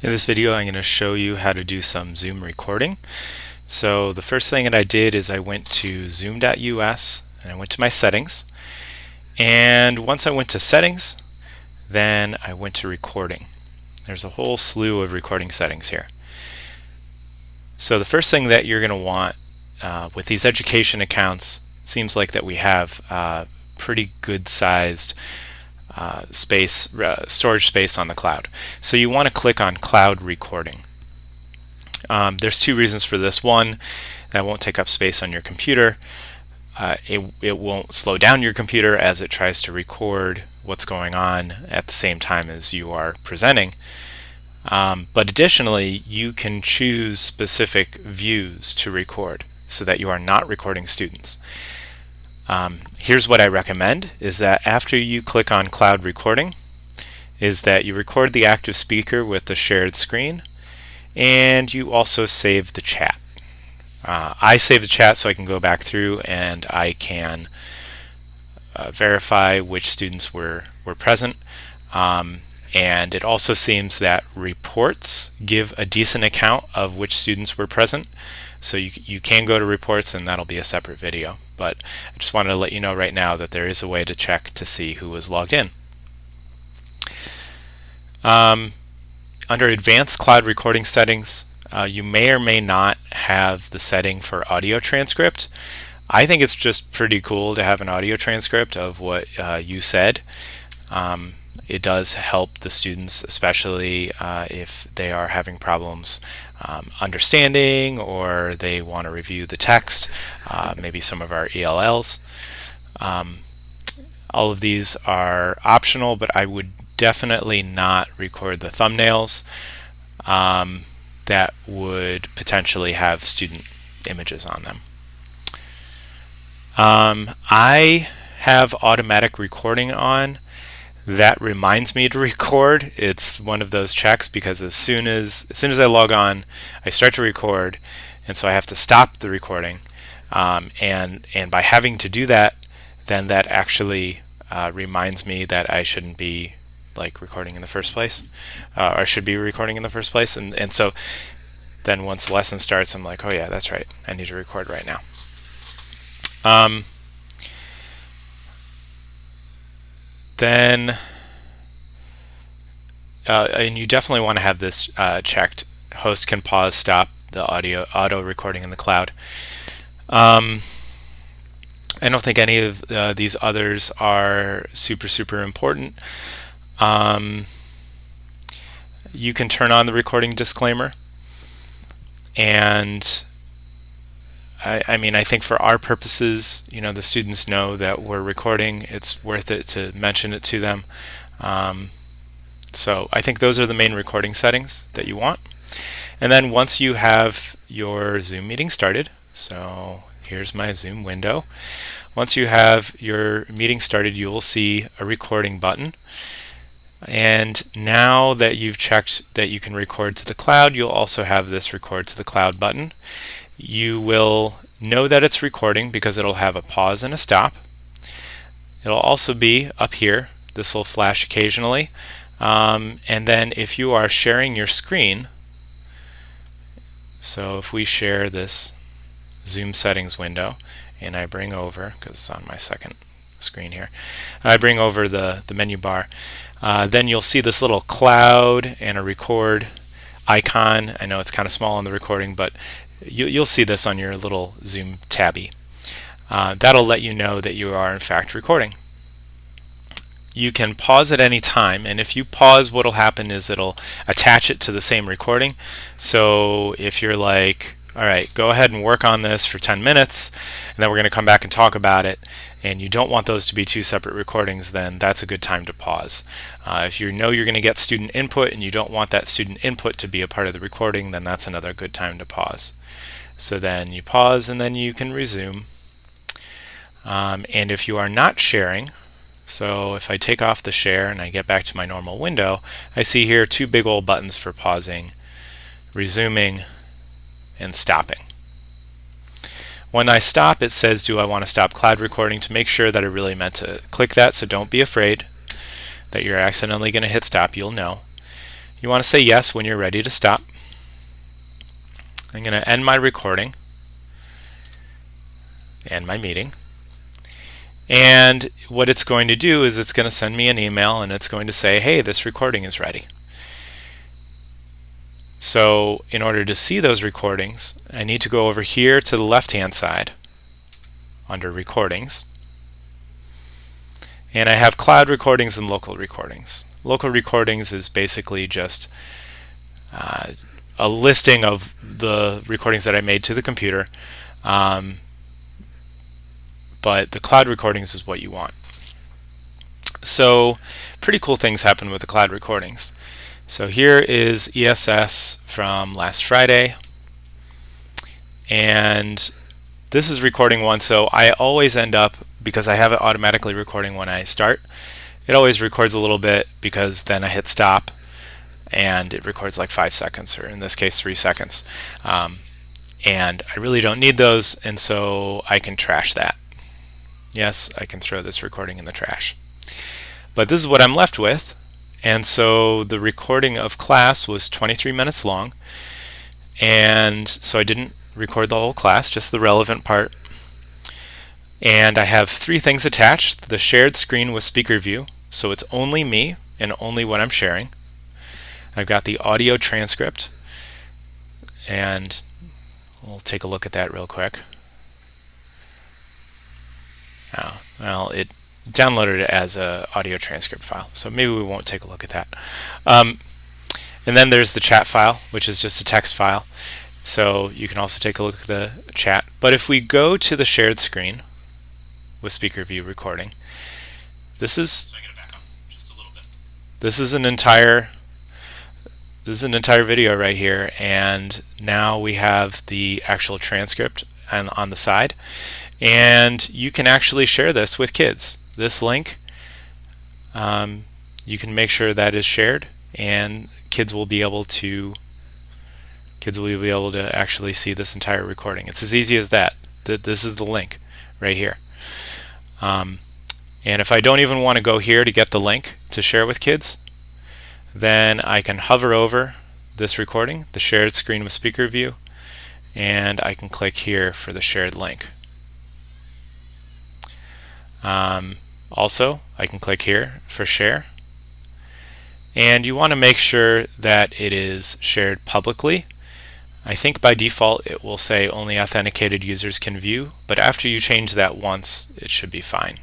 In this video, I'm going to show you how to do some Zoom recording. So the first thing that I did is I went to zoom.us and I went to my settings. And once I went to settings, then I went to recording. There's a whole slew of recording settings here. So the first thing that you're going to want with these education accounts, it seems like that we have pretty good sized storage space on the cloud. So you want to click on cloud recording. There's two reasons for this. One, that won't take up space on your computer. It won't slow down your computer as it tries to record what's going on at the same time as you are presenting. But additionally, you can choose specific views to record so that you are not recording students. Here's what I recommend, is that after you click on cloud recording, is that you record the active speaker with the shared screen, and you also save the chat. I save the chat so I can go back through and I can verify which students were present. And it also seems that reports give a decent account of which students were present. So you can go to reports, and that'll be a separate video. But I just wanted to let you know right now that there is a way to check to see who was logged in. Under Advanced Cloud Recording Settings, you may or may not have the setting for audio transcript. I think it's just pretty cool to have an audio transcript of what you said. It does help the students, especially if they are having problems understanding, or they want to review the text, maybe some of our ELLs. All of these are optional, but I would definitely not record the thumbnails that would potentially have student images on them. I have automatic recording on. That reminds me to record. It's one of those checks because as soon as I log on, I start to record, and so I have to stop the recording. And by having to do that, then that actually reminds me that I shouldn't be recording in the first place, or I should be recording in the first place. And so then once the lesson starts, I'm like, oh yeah, that's right, I need to record right now. Then and you definitely want to have this checked. Host can pause, stop the auto recording in the cloud. I don't think any of these others are super important. You can turn on the recording disclaimer, and I mean, I think for our purposes, the students know that we're recording. It's worth it to mention it to them. So I think those are the main recording settings that you want. And then once you have your Zoom meeting started, so here's my Zoom window. Once you have your meeting started, you will see a recording button. And now that you've checked that you can record to the cloud, you'll also have this record to the cloud button. You will know that it's recording because it'll have a pause and a stop. It'll also be up here. This will flash occasionally. And then if you are sharing your screen, so if we share this Zoom settings window, and I bring over, because it's on my second screen here, I bring over the menu bar, then you'll see this little cloud and a record icon. I know it's kind of small on the recording, but you'll see this on your little Zoom tabby. That'll let you know that you are in fact recording. You can pause at any time, and if you pause, what'll happen is it'll attach it to the same recording. So if you're like, all right, go ahead and work on this for 10 minutes, and then we're going to come back and talk about it, and you don't want those to be two separate recordings, then that's a good time to pause. If you know you're going to get student input and you don't want that student input to be a part of the recording, then that's another good time to pause. So then you pause, and then you can resume. And if you are not sharing, so if I take off the share and I get back to my normal window, I see here two big old buttons for pausing, resuming, and stopping. When I stop, it says, do I want to stop cloud recording? To make sure that I really meant to click that, so don't be afraid that you're accidentally going to hit stop. You'll know. You want to say yes when you're ready to stop. I'm going to end my recording and my meeting. And what it's going to do is it's going to send me an email and it's going to say, hey, this recording is ready. So in order to see those recordings, I need to go over here to the left-hand side under Recordings. And I have Cloud Recordings and Local Recordings. Local Recordings is basically just a listing of the recordings that I made to the computer. But the Cloud Recordings is what you want. So pretty cool things happen with the Cloud Recordings. So here is ESS from last Friday, and this is recording 1, so I always end up, because I have it automatically recording when I start, it always records a little bit because then I hit stop and it records like 5 seconds, or in this case 3 seconds. And I really don't need those, and so I can trash that. Yes, I can throw this recording in the trash. But this is what I'm left with. And so the recording of class was 23 minutes long, and so I didn't record the whole class, just the relevant part. And I have 3 things attached: the shared screen with speaker view, so it's only me and only what I'm sharing. I've got the audio transcript, and we'll take a look at that real quick. Oh, well, it downloaded it as an audio transcript file, so maybe we won't take a look at that. And then there's the chat file, which is just a text file, so you can also take a look at the chat. But if we go to the shared screen with speaker view recording, this is so I'm going to back up just a little bit. This is an entire video right here, and now we have the actual transcript on the side, and you can actually share this with kids. This link, you can make sure that is shared, and kids will be able to actually see this entire recording. It's as easy as that. This is the link right here. And if I don't even want to go here to get the link to share with kids, then I can hover over this recording, the shared screen with speaker view, and I can click here for the shared link. Also, I can click here for share, and you want to make sure that it is shared publicly. I think by default it will say only authenticated users can view, but after you change that once, it should be fine.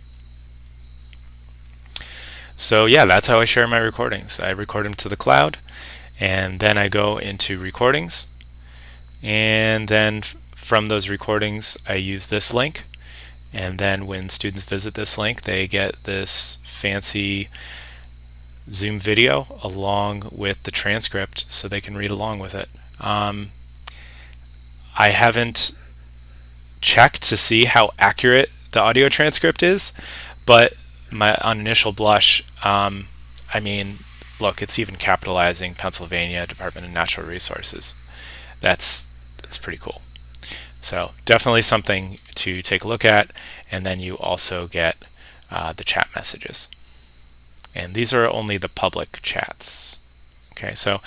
So yeah, that's how I share my recordings. I record them to the cloud, and then I go into recordings, and then from those recordings I use this link, and then when students visit this link, they get this fancy Zoom video along with the transcript so they can read along with it. I haven't checked to see how accurate the audio transcript is, but on initial blush, I mean, look, it's even capitalizing Pennsylvania Department of Natural Resources. That's pretty cool. So definitely something to take a look at, and then you also get the chat messages. And these are only the public chats. Okay, so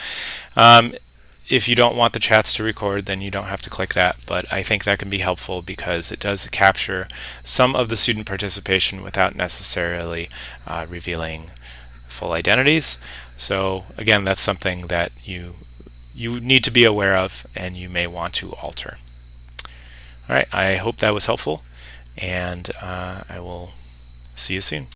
if you don't want the chats to record, then you don't have to click that, but I think that can be helpful because it does capture some of the student participation without necessarily revealing full identities. So again, that's something that you need to be aware of and you may want to alter. All right, I hope that was helpful, and I will see you soon.